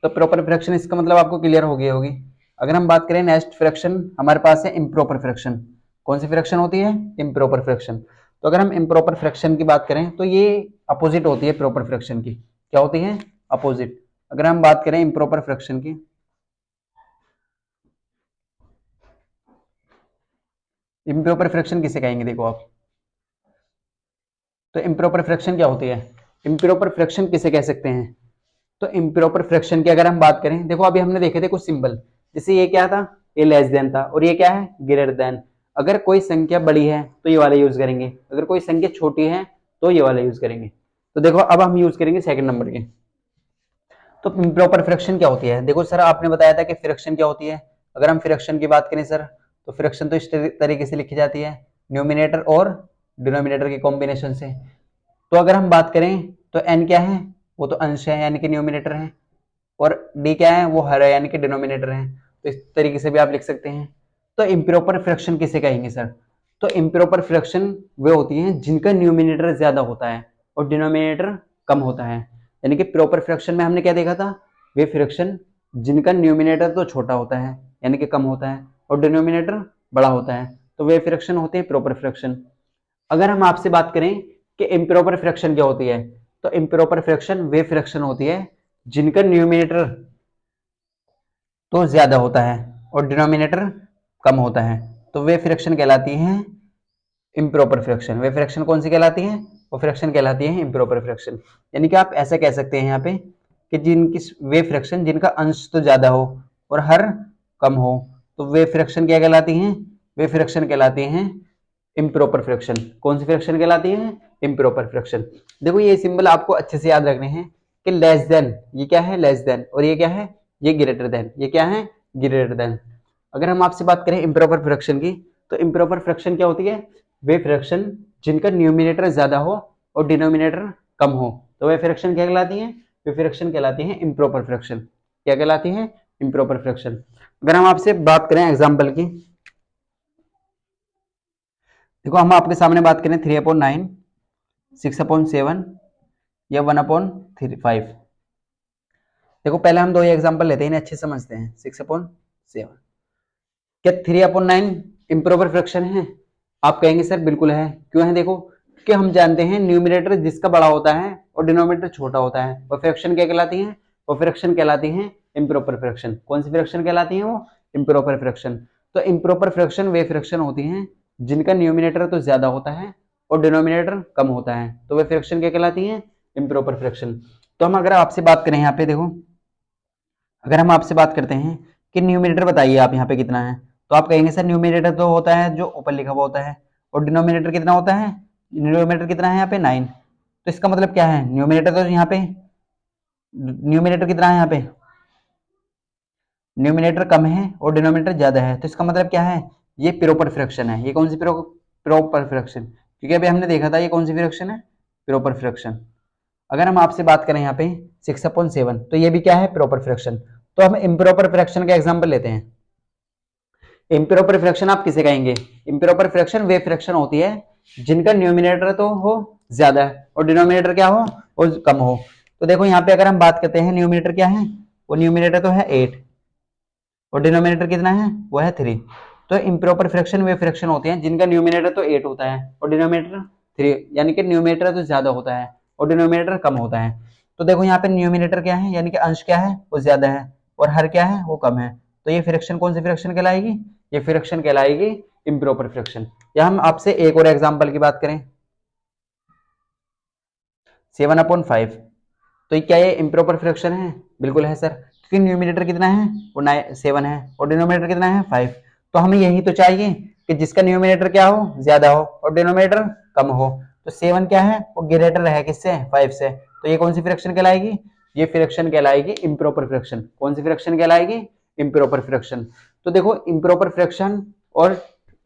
तो प्रॉपर फ्रैक्शन, इसका मतलब आपको क्लियर हो गई होगी। अगर हम बात करें नेक्स्ट फ्रैक्शन, हमारे पास है इम्प्रॉपर फ्रैक्शन। कौन सी फ्रैक्शन होती है? Improper fraction. तो अगर हम इम्प्रॉपर फ्रैक्शन की बात करें तो ये अपोजिट होती है प्रॉपर फ्रैक्शन की। क्या होती है? अपोजिट। अगर हम बात करें इम्प्रॉपर फ्रैक्शन की, इम्प्रॉपर फ्रैक्शन किसे कहेंगे? देखो आप, तो इम्प्रॉपर फ्रैक्शन क्या होती है? इम्प्रॉपर फ्रैक्शन किसे कह सकते हैं? तो इम्प्रॉपर फ्रैक्शन की अगर हम बात करें, देखो अभी हमने देखे थे कुछ सिंबल, जैसे ये क्या था? ये लेस देन था, और ये क्या है? Greater than. अगर कोई संख्या बड़ी है तो ये वाला यूज करेंगे, अगर कोई संख्या छोटी है तो ये वाला यूज करेंगे। तो देखो अब हम यूज करेंगे सेकंड नंबर के। तो इम्प्रॉपर फ्रैक्शन क्या होती है? देखो सर आपने बताया था कि फ्रैक्शन क्या होती है। अगर हम फ्रैक्शन की बात करें सर, तो फ्रैक्शन तो इस तरीके से लिखी जाती है, न्यूमिनेटर और डिनोमिनेटर के कॉम्बिनेशन से। तो अगर हम बात करें तो n क्या है? वो तो अंश है यानी कि न्यूमिनेटर है, और d क्या है? वो हर है यानी कि डिनोमिनेटर है। तो इस तरीके से भी आप लिख सकते हैं। तो इम्प्रॉपर फ्रैक्शन किसे कहेंगे सर? तो इम्प्रॉपर फ्रैक्शन वे होती हैं जिनका न्यूमिनेटर ज्यादा होता है और डिनोमिनेटर कम होता है। यानी कि प्रॉपर फ्रैक्शन में हमने क्या देखा था? वे फ्रैक्शन जिनका न्यूमिनेटर तो छोटा होता है यानी कि कम होता है और डिनोमिनेटर बड़ा होता है, तो वे फ्रैक्शन होते हैं प्रॉपर फ्रैक्शन। अगर हम आपसे बात करें कि इम्प्रॉपर फ्रैक्शन क्या होती है, तो इम्प्रॉपर फ्रैक्शन वे फ्रैक्शन होती है जिनका न्यूमिनेटर तो ज्यादा होता है और डिनोमिनेटर कम होता है, तो वे फ्रैक्शन कहलाती हैं इम्प्रॉपर फ्रैक्शन। वे फ्रैक्शन कौन सी कहलाती है? वो फ्रैक्शन कहलाती है इम्प्रॉपर फ्रैक्शन। यानी कि आप ऐसा कह सकते हैं यहाँ पे कि जिनकी वे फ्रैक्शन जिनका अंश तो ज्यादा हो और हर कम हो, तो वे फ्रैक्शन क्या कहलाती हैं? वे फ्रैक्शन कहलाती हैं इम्प्रॉपर फ्रैक्शन। कौन सी फ्रैक्शन कहलाती है? Improper fraction. देखो ये सिंबल आपको अच्छे से याद रखने हैं कि लेस देन, ये क्या है? लेस देन, और ये क्या है? ये ग्रेटर देन। ये क्या है? Greater than. अगर हम आपसे बात करें इम्प्रॉपर फ्रैक्शन की, तो इम्प्रॉपर फ्रैक्शन क्या होती है? वे फ्रैक्शन जिनका न्यूमिनेटर ज्यादा हो और डिनोमिनेटर कम हो, तो वे फ्रैक्शन क्या कहलाती है? वे फ्रैक्शन कहलाती है इम्प्रॉपर फ्रैक्शन। क्या कहलाती है? Improper fraction. अगर हम आपसे बात करें एग्जाम्पल की, देखो हम आपके सामने बात करें 3/9, 6/7 या 1/5। देखो पहले हम दो एग्जाम्पल लेते हैं, इन्हें अच्छे समझते हैं। 6/7, क्या 3/9 इम्प्रॉपर फ्रैक्शन है? आप कहेंगे सर बिल्कुल है। क्यों है? देखो कि हम जानते हैं न्यूमिनेटर जिसका बड़ा होता है और डिनोमिनेटर छोटा होता है, वो फ्रैक्शन क्या कहलाती है? वो फ्रैक्शन कहलाती है इम्प्रॉपर फ्रैक्शन। कौन सी फ्रैक्शन कहलाती है वो? Improper fraction. तो इम्प्रॉपर फ्रैक्शन वे फ्रैक्शन होती हैं जिनका न्यूमिनेटर तो ज्यादा होता है और डिनोमिनेटर कम होता है, तो वे फ्रैक्शन क्या कहलाती है? Improper fraction. तो हम अगर आपसे बात करें यहाँ पे, देखो अगर हम आपसे बात करते हैं कि न्यूमिनेटर बताइए आप यहाँ पे कितना है, तो आप कहेंगे सर न्यूमिनेटर तो होता है जो ऊपर लिखा हुआ होता है, और डिनोमिनेटर कितना होता है? डिनोमिनेटर कितना है यहाँ पे? 9। तो इसका मतलब क्या है? न्यूमिनेटर तो यहाँ पे, न्यूमिनेटर कितना है यहाँ पे? न्यूमिनेटर कम है और डिनोमिनेटर ज्यादा है, तो इसका मतलब क्या है? ये प्रॉपर फ्रैक्शन है। ये कौन सी प्रॉपर फ्रैक्शन? क्योंकि अभी हमने देखा था ये कौन सी फ्रैक्शन है? Proper fraction. अगर हम आपसे बात करें यहाँ पे 6/7, तो ये भी क्या है? Proper fraction. तो हम इम्प्रॉपर फ्रैक्शन का एग्जांपल लेते हैं। इम्प्रॉपर फ्रैक्शन आप किसे कहेंगे? इम्प्रॉपर फ्रैक्शन वे फ्रैक्शन होती है जिनका न्यूमिनेटर तो हो ज्यादा है और डिनोमिनेटर क्या हो? वो कम हो। तो देखो यहाँ पे अगर हम बात करते हैं न्यूमिनेटर क्या है? वो न्यूमिनेटर तो है 8 और डिनोमिनेटर कितना है? वो है 3। तो इम्प्रॉपर फ्रैक्शन वे फ्रैक्शन होते हैं जिनका न्यूमिनेटर तो 8 होता है और डिनोमिनेटर 3, यानी कि न्यूमिनेटर तो ज्यादा होता है और डिनोमिनेटर कम होता है। तो देखो यहाँ पे न्यूमिनेटर क्या है? यानी कि अंश क्या है? वो ज्यादा है, और हर क्या है? वो कम है। तो ये फ्रैक्शन कौन सी फ्रैक्शन कहलाएगी? ये फ्रैक्शन कहलाएगी इम्प्रॉपर फ्रैक्शन। या हम आपसे एक और एग्जाम्पल की बात करें, 7/5, तो क्या ये इम्प्रॉपर फ्रैक्शन है? बिल्कुल है सर, क्योंकि न्यूमिनेटर कितना है? वो 7 है और डिनोमिनेटर कितना है? 5। तो हमें यही तो चाहिए कि जिसका न्यूमिनेटर क्या हो? ज्यादा हो और डिनोमिनेटर कम हो। तो 7 क्या है? वो ग्रेटर है किससे? 5 से। तो ये कौन सी फ्रैक्शन कहलाएगी? ये फ्रैक्शन कहलाएगी इम्प्रॉपर फ्रैक्शन। कौन सी फ्रैक्शन कहलाएगी? Improper fraction. तो देखो इम्प्रॉपर फ्रैक्शन और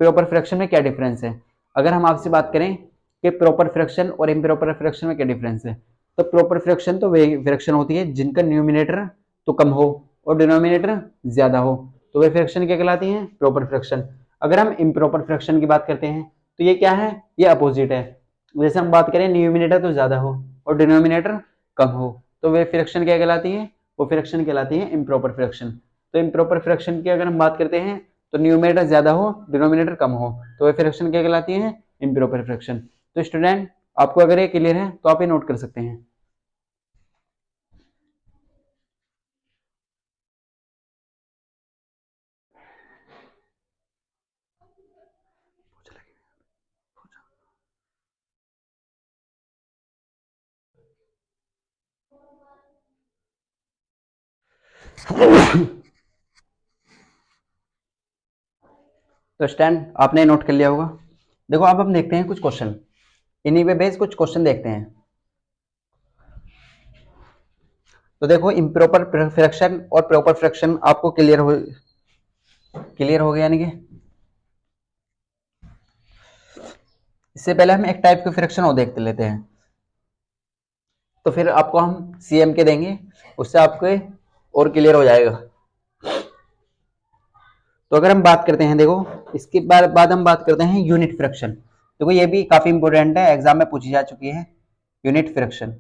प्रॉपर फ्रैक्शन में क्या डिफरेंस है? अगर हम आपसे बात करें कि प्रॉपर फ्रैक्शन और इम्प्रॉपर फ्रैक्शन में क्या डिफरेंस है, तो प्रॉपर फ्रैक्शन तो वे फ्रैक्शन होती है जिनका न्यूमिनेटर तो कम हो और डिनोमिनेटर ज्यादा हो, तो वे फ्रैक्शन क्या कहलाती हैं? Proper fraction. अगर हम इम्प्रॉपर फ्रैक्शन की बात करते हैं तो ये क्या है, ये अपोजिट है। जैसे हम बात करें न्यूमिनेटर तो ज्यादा हो और डिनोमिनेटर कम हो तो वे फ्रैक्शन क्या कहलाती है, वो फ्रैक्शन कहलाती है इम्प्रॉपर फ्रैक्शन। तो इम्प्रॉपर फ्रैक्शन की अगर हम बात करते हैं तो न्यूमिनेटर ज्यादा हो डिनोमिनेटर कम हो तो वे फ्रैक्शन क्या कहलाती है, इम्प्रॉपर फ्रैक्शन। तो स्टूडेंट आपको अगर ये क्लियर है तो आप ये नोट कर सकते हैं। तो स्टैंड आपने नोट कर लिया होगा। देखो अब हम देखते हैं कुछ क्वेश्चन, इन्हीं पे बेस कुछ क्वेश्चन देखते हैं। तो देखो इम्प्रॉपर फ्रैक्शन और प्रॉपर फ्रैक्शन आपको क्लियर हो गया, यानी कि इससे पहले हम एक टाइप के फ्रैक्शन और देखते लेते हैं, तो फिर आपको हम सीएम के देंगे, उससे आपको और क्लियर हो जाएगा। तो अगर हम बात करते हैं, देखो इसके बाद हम बात करते हैं यूनिट फ्रैक्शन। देखो ये भी काफी इंपॉर्टेंट है, एग्जाम में पूछी जा चुकी है यूनिट फ्रैक्शन।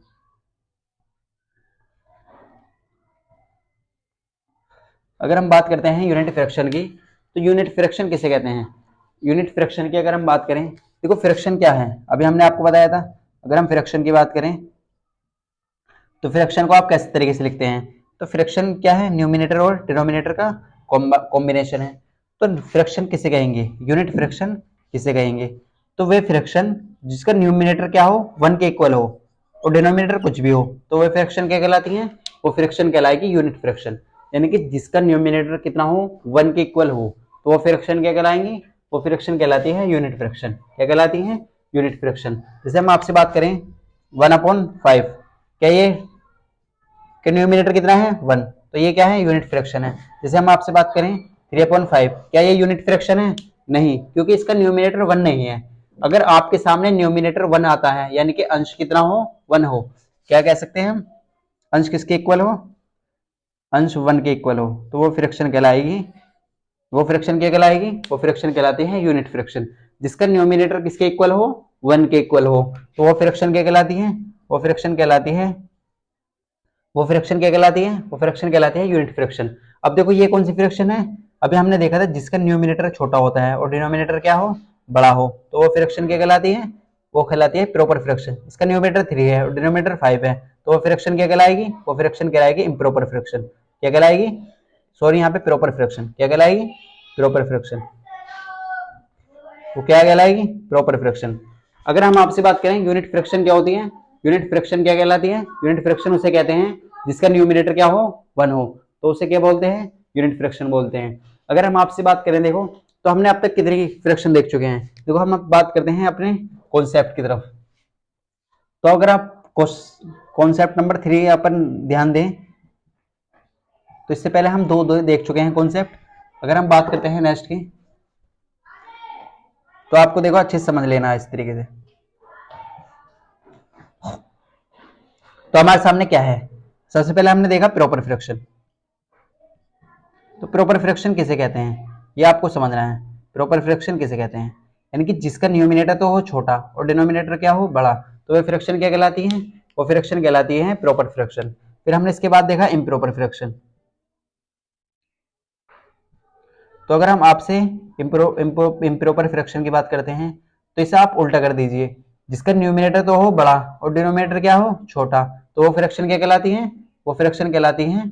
अगर हम बात करते हैं यूनिट फ्रैक्शन की, तो यूनिट फ्रैक्शन किसे कहते हैं, यूनिट फ्रैक्शन की अगर हम बात करें, देखो फ्रैक्शन क्या है अभी हमने आपको बताया था। अगर हम फ्रैक्शन की बात करें तो फ्रैक्शन को आप कैसे तरीके से लिखते हैं, तो फ्रैक्शन क्या है, न्यूमिनेटर और डिनोमिनेटर का कॉम्बिनेशन है। तो फ्रैक्शन किसे कहेंगे, यूनिट फ्रैक्शन किसे कहेंगे, तो वे फ्रैक्शन जिसका न्यूमिनेटर क्या हो, 1 के इक्वल हो और डिनोमिनेटर कुछ भी हो, तो वे फ्रैक्शन क्या कहलाती हैं, वो फ्रैक्शन कहलाएगी यूनिट फ्रैक्शन। यानी कि जिसका न्यूमिनेटर कितना हो, 1 के इक्वल हो, तो वो फ्रैक्शन क्या कहलाएंगी, वो फ्रैक्शन कहलाती है यूनिट फ्रैक्शन। क्या कहलाती है, यूनिट फ्रैक्शन। जैसे हम आपसे बात करें 1/5, क्या ये कि न्यूमिनेटर कितना है 1, तो ये क्या है, यूनिट फ्रैक्शन है। जैसे हम आपसे बात करें 3/5, क्या ये यूनिट फ्रैक्शन है, नहीं, क्योंकि इसका न्यूमिनेटर 1 नहीं है। अगर आपके सामने न्यूमिनेटर 1 आता है, यानी कि अंश कितना हो, 1 हो, क्या कह सकते हैं हम, अंश किसके इक्वल हो, अंश 1 के इक्वल हो, तो वो फ्रैक्शन कहलाएगी, वो फ्रैक्शन क्या कहलाएगी, वो फ्रैक्शन कहलाती है यूनिट फ्रैक्शन। जिसका न्यूमिनेटर किसके इक्वल हो, 1 के इक्वल हो, तो वो फ्रैक्शन क्या कहलाती है, वो फ्रैक्शन कहलाती है, वो फ्रैक्शन क्या कहलाती है, वो फ्रैक्शन कहलाती है यूनिट फ्रैक्शन। अब देखो ये कौन सी फ्रैक्शन है, अभी हमने देखा था जिसका न्यूमिनेटर छोटा होता है और डिनोमिनेटर क्या हो, बड़ा हो, तो वो फ्रैक्शन क्या कहलाती है, वो कहलाती है प्रॉपर फ्रैक्शन। इसका न्यूमिनेटर 3 है और डिनोमिनेटर 5 है, तो वो फ्रैक्शन क्या कहलाएगी, वो फ्रैक्शन कहलाएगी इम्प्रॉपर फ्रैक्शन। क्या कहलाएगी, सॉरी यहाँ पे प्रॉपर फ्रैक्शन, क्या कहलाएगी, प्रॉपर फ्रैक्शन, वो क्या कहलाएगी, प्रॉपर फ्रैक्शन। अगर हम आपसे बात करें यूनिट फ्रैक्शन क्या होती है, यूनिट फ्रैक्शन क्या कहलाती है, यूनिट फ्रैक्शन उसे कहते हैं जिसका न्यूमिनेटर क्या हो, 1 हो, तो उसे क्या बोलते हैं, यूनिट फ्रैक्शन बोलते हैं। अगर हम आपसे बात करें, देखो तो हमने अब तक कितने की फ्रैक्शन देख चुके हैं, देखो हम अब बात करते हैं अपने कॉन्सेप्ट की तरफ। तो अगर आप कॉन्सेप्ट नंबर 3 अपन ध्यान दें, तो इससे पहले हम दो देख चुके हैं कॉन्सेप्ट। अगर हम बात करते हैं नेक्स्ट की, तो आपको देखो अच्छे से समझ लेना है इस तरीके से। तो हमारे सामने क्या है, सबसे पहले हमने देखा प्रॉपर फ्रैक्शन। तो प्रॉपर फ्रैक्शन किसे कहते हैं, ये आपको समझना है, प्रॉपर फ्रैक्शन किसे कहते हैं, यानी कि जिसका न्यूमिनेटर तो हो छोटा और डिनोमिनेटर क्या हो, बड़ा, तो वह फ्रैक्शन क्या कहलाती है, वो फ्रैक्शन कहलाती है प्रॉपर फ्रैक्शन। फिर हमने इसके बाद देखा इम्प्रॉपर फ्रैक्शन। तो अगर हम आपसे इम्प्रॉपर फ्रैक्शन की बात करते हैं, तो इसे आप उल्टा कर दीजिए, जिसका न्यूमिनेटर तो हो बड़ा और डिनोमिनेटर क्या हो, छोटा, तो वो फ्रैक्शन क्या कहलाती है, वो फ्रैक्शन कहलाती है,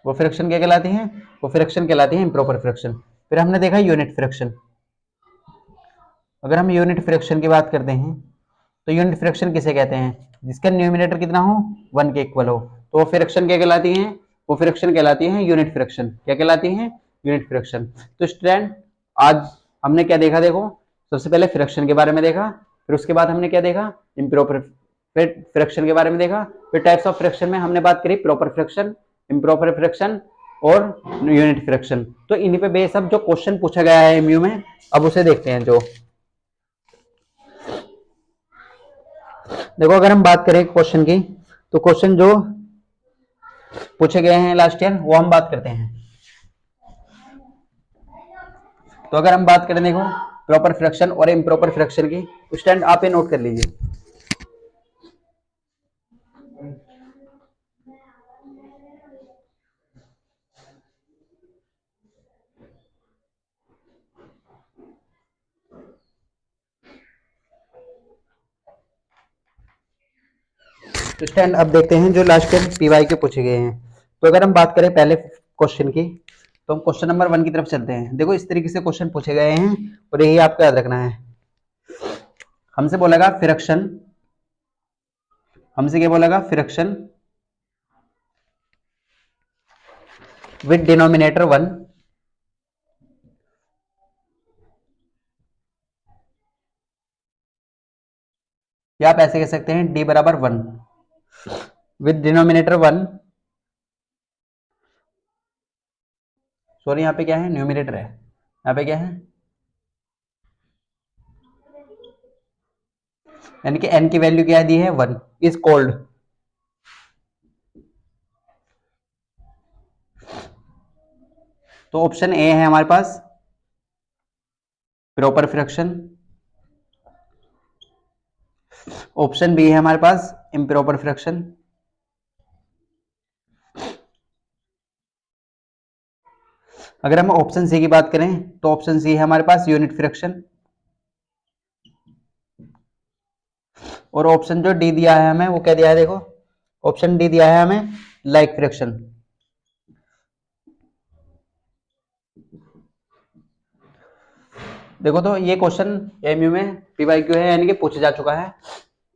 वो फ्रैक्शन क्या कहलाती है, वो फ्रैक्शन कहलाती है इम्प्रॉपर फ्रैक्शन। फिर हमने देखा यूनिट फ्रैक्शन। अगर हम यूनिट फ्रैक्शन की बात करते हैं, तो यूनिट फ्रैक्शन किसे कहते हैं, जिसका न्यूमिनेटर कितना हो, 1 के इक्वल हो, तो वो फ्रैक्शन क्या कहलाती है, वो फ्रैक्शन कहलाती है यूनिट फ्रैक्शन। क्या कहलाती है, यूनिट फ्रैक्शन। तो स्टूडेंट आज हमने क्या देखा, देखो सबसे पहले फ्रैक्शन के बारे में देखा, फिर उसके बाद हमने क्या देखा, इम्प्रॉपर फ्रैक्शन के बारे में देखा, फिर टाइप्स ऑफ फ्रैक्शन में हमने बात करी प्रॉपर फ्रैक्शन, इम्प्रॉपर फ्रैक्शन और यूनिट फ्रैक्शन। तो इन्हीं पे बेस अब जो क्वेश्चन पूछा गया है एमयू में, अब उसे देखते हैं। जो देखो अगर हम बात करें क्वेश्चन की, तो क्वेश्चन जो पूछे गए हैं लास्ट ईयर वो हम बात करते हैं। तो अगर हम बात करें देखो प्रॉपर फ्रैक्शन और इम्प्रॉपर फ्रैक्शन की, तो स्टैंड आप ये नोट कर लीजिए। तो स्टैंड अब देखते हैं जो लास्ट ईयर पीवाई के पूछे गए हैं। तो अगर हम बात करें पहले क्वेश्चन की, तो हम क्वेश्चन नंबर 1 की तरफ चलते हैं। देखो इस तरीके से क्वेश्चन पूछे गए हैं और यही आपको याद रखना है। हमसे बोलेगा फ्रैक्शन, हमसे क्या बोलेगा फ्रैक्शन विद डिनोमिनेटर 1 या आप ऐसे कह सकते हैं d बराबर 1 विद डिनोमिनेटर 1, सॉरी यहाँ पे क्या है न्यूमिनेटर है, यहाँ पे क्या है यानी कि n की वैल्यू क्या दी है 1 इज कॉल्ड, तो ऑप्शन ए है हमारे पास प्रॉपर फ्रैक्शन, ऑप्शन बी है हमारे पास इम्प्रॉपर फ्रैक्शन, अगर हम ऑप्शन सी की बात करें तो ऑप्शन सी है हमारे पास यूनिट फ्रैक्शन, और ऑप्शन जो डी दिया है हमें वो क्या दिया है देखो, ऑप्शन डी दिया है हमें लाइक फ्रैक्शन। देखो तो ये क्वेश्चन एमयू में पीवाईक्यू है यानी कि पूछा जा चुका है।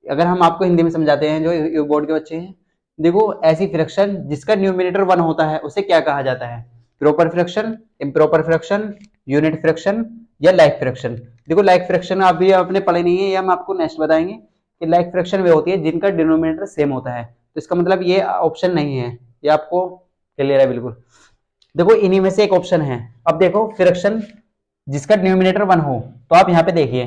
अगर हम आपको हिंदी में समझाते हैं जो यू बोर्ड के बच्चे हैं, देखो ऐसी फ्रैक्शन जिसका न्यूमिनेटर 1 होता है उसे क्या कहा जाता है, proper fraction, improper fraction, unit fraction या लाइक फ्रैक्शन। देखो लाइक फ्रैक्शन अभी आपने पढ़े नहीं है, ये हम आपको नेक्स्ट बताएंगे कि लाइक फ्रैक्शन वे होती है जिनका डिनोमिनेटर सेम होता है। तो इसका मतलब ये ऑप्शन नहीं है, ये आपको क्लियर है बिल्कुल। देखो इन्हीं में से एक ऑप्शन है। अब देखो फ्रैक्शन जिसका डिनोमिनेटर 1 हो, तो आप यहाँ पे देखिए,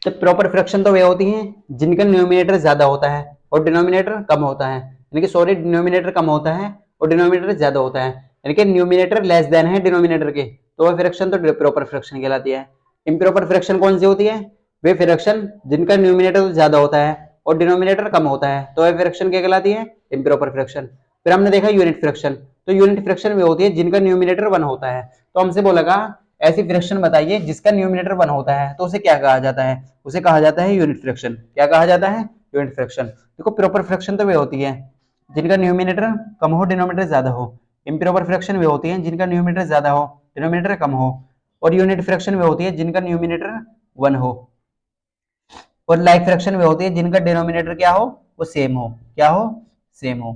तो प्रॉपर फ्रैक्शन तो वे होती हैं जिनका न्यूमिनेटर ज्यादा होता है और डिनोमिनेटर कम होता है, यानी कि सॉरी डिनोमिनेटर कम होता है और डिनोमिनेटर ज्यादा होता है, यानी कि न्यूमिनेटर लेस देन है डिनोमिनेटर के, तो वह फ्रैक्शन तो प्रॉपर फ्रैक्शन कहलाती है। इम्प्रॉपर फ्रैक्शन कौन सी होती है, वे फ्रैक्शन जिनका न्यूमिनेटर ज्यादा होता है और डिनोमिनेटर कम होता है, तो वह फ्रैक्शन क्या कहलाती है, इम्प्रॉपर फ्रैक्शन। फिर हमने देखा यूनिट फ्रैक्शन, तो यूनिट फ्रैक्शन वे होती है जिनका न्यूमिनेटर 1 होता है। तो हमसे बोलेगा ऐसी फ्रैक्शन बताइए जिसका न्यूमिनेटर 1 होता है, तो उसे क्या कहा जाता है, उसे कहा जाता है यूनिट फ्रैक्शन। क्या कहा जाता है, यूनिट फ्रैक्शन। देखो प्रॉपर फ्रैक्शन तो वे होती है जिनका न्यूमिनेटर कम हो डिनोमिनेटर ज्यादा हो, इम्प्रॉपर फ्रैक्शन वे होती है जिनका न्यूमिनेटर ज्यादा हो डिनोमिनेटर कम हो, और यूनिट फ्रैक्शन वे होती है जिनका न्यूमिनेटर 1 हो, और लाइक फ्रैक्शन वे होती है जिनका डिनोमिनेटर क्या हो, वो सेम हो, क्या हो, सेम हो।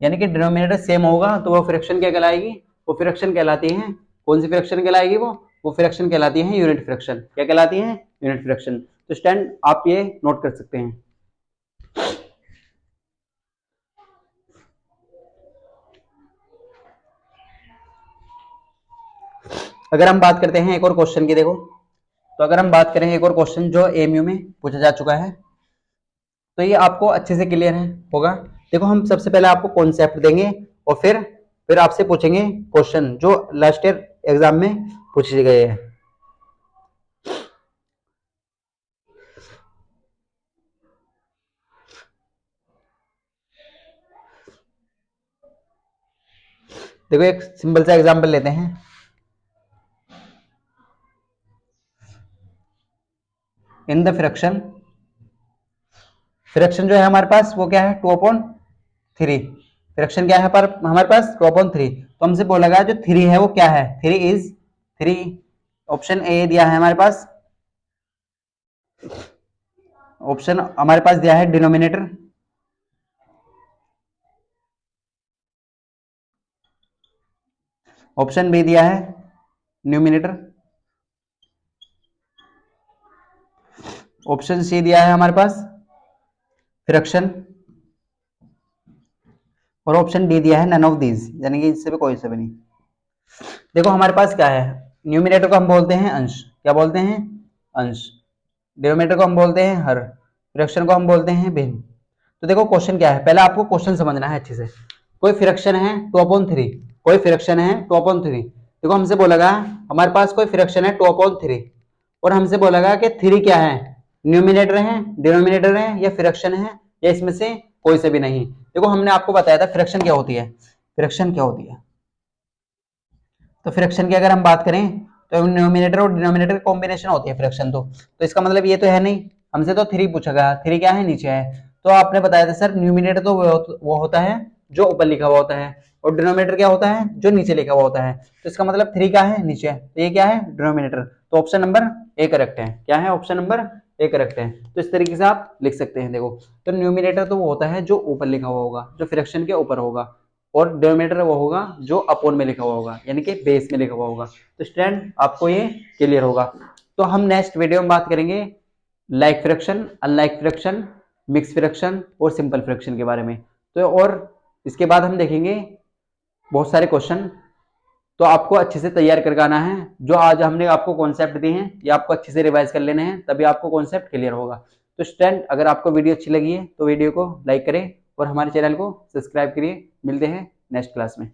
यानी कि डिनोमिनेटर सेम होगा तो वो फ्रैक्शन क्या कहलाएगी, वो फ्रैक्शन कहलाती है, कौन सी फ्रैक्शन कहलाएगी, वो फ्रैक्शन कहलाती है यूनिट फ्रैक्शन। क्या कहलाती है, यूनिट फ्रैक्शन। तो स्टैंड आप ये नोट कर सकते हैं। अगर हम बात करते हैं एक और क्वेश्चन की, देखो तो अगर हम बात करें एक और क्वेश्चन जो एमयू में पूछा जा चुका है, तो ये आपको अच्छे से क्लियर है होगा। देखो हम सबसे पहले आपको कॉन्सेप्ट देंगे और फिर आपसे पूछेंगे क्वेश्चन जो लास्ट ईयर एग्जाम में पूछे गए हैं। देखो एक सिंपल सा एग्जांपल लेते हैं। इन द फ्रैक्शन, फ्रैक्शन जो है हमारे पास वो क्या है 2/3, फ्रैक्शन क्या है पर हमारे पास 2/3। तो हमसे बोला गया जो 3 है वो क्या है, 3 ऑप्शन ए दिया है हमारे पास, ऑप्शन हमारे पास दिया है डिनोमिनेटर, ऑप्शन बी दिया है न्यूमिनेटर, ऑप्शन सी दिया है हमारे पास फ्रैक्शन, और ऑप्शन डी दिया है नन ऑफ दीज, यानी कि इससे भी कोई से भी नहीं। देखो हमारे पास क्या है, न्यूमिनेटर को हम बोलते हैं अंश, क्या बोलते हैं, अंश, डिनोमिनेटर को हम बोलते हैं हर, फ्रैक्शन को हम बोलते हैं भिन्न। तो देखो क्वेश्चन क्या है, पहले आपको क्वेश्चन समझना है अच्छे से। कोई फ्रैक्शन है 2/3, कोई फ्रैक्शन है 2/3, देखो हमसे बोला गया हमारे पास कोई फ्रैक्शन है 2/3 और हमसे बोला गया कि 3 क्या है, न्यूमिनेटर है, डिनोमिनेटर है या फ्रैक्शन है या इसमें से कोई से भी नहीं। देखो हमने आपको बताया था फ्रैक्शन क्या होती है, फ्रैक्शन क्या होती है। तो फ्रैक्शन की अगर हम बात करें तो न्यूमिनेटर और डिनोमिनेटर कॉम्बिनेशन होती है फ्रैक्शन। तो इसका मतलब ये तो है नहीं, हमसे तो 3 पूछा गया, 3 क्या है नीचे है। तो आपने बताया था सर न्यूमिनेटर तो वो होता है जो ऊपर लिखा हुआ होता है और डिनोमिनेटर क्या होता है जो नीचे लिखा हुआ होता है। तो इसका मतलब 3 क्या है नीचे है, तो ये क्या है डिनोमिनेटर। तो ऑप्शन नंबर ए करेक्ट है। क्या है ऑप्शन नंबर ए करेक्ट है। तो इस तरीके से आप लिख सकते हैं। देखो तो न्यूमिनेटर तो वो होता है जो ऊपर लिखा हुआ होगा, जो फ्रैक्शन के ऊपर होगा, और डिनोमिनेटर वो होगा जो अपोन में लिखा हुआ होगा यानी कि बेस में लिखा हुआ होगा। तो स्टूडेंट आपको ये क्लियर होगा। तो हम नेक्स्ट वीडियो में बात करेंगे like fraction, unlike fraction, mix fraction और सिंपल फ्रैक्शन के बारे में। तो और इसके बाद हम देखेंगे बहुत सारे क्वेश्चन। तो आपको अच्छे से तैयार करके आना है। जो आज हमने आपको कॉन्सेप्ट दिए हैं ये आपको अच्छे से रिवाइज कर लेने हैं, तभी आपको कॉन्सेप्ट क्लियर होगा। तो स्टूडेंट अगर आपको वीडियो अच्छी लगी है तो वीडियो को लाइक करें और हमारे चैनल को सब्सक्राइब करिए। मिलते हैं नेक्स्ट क्लास में।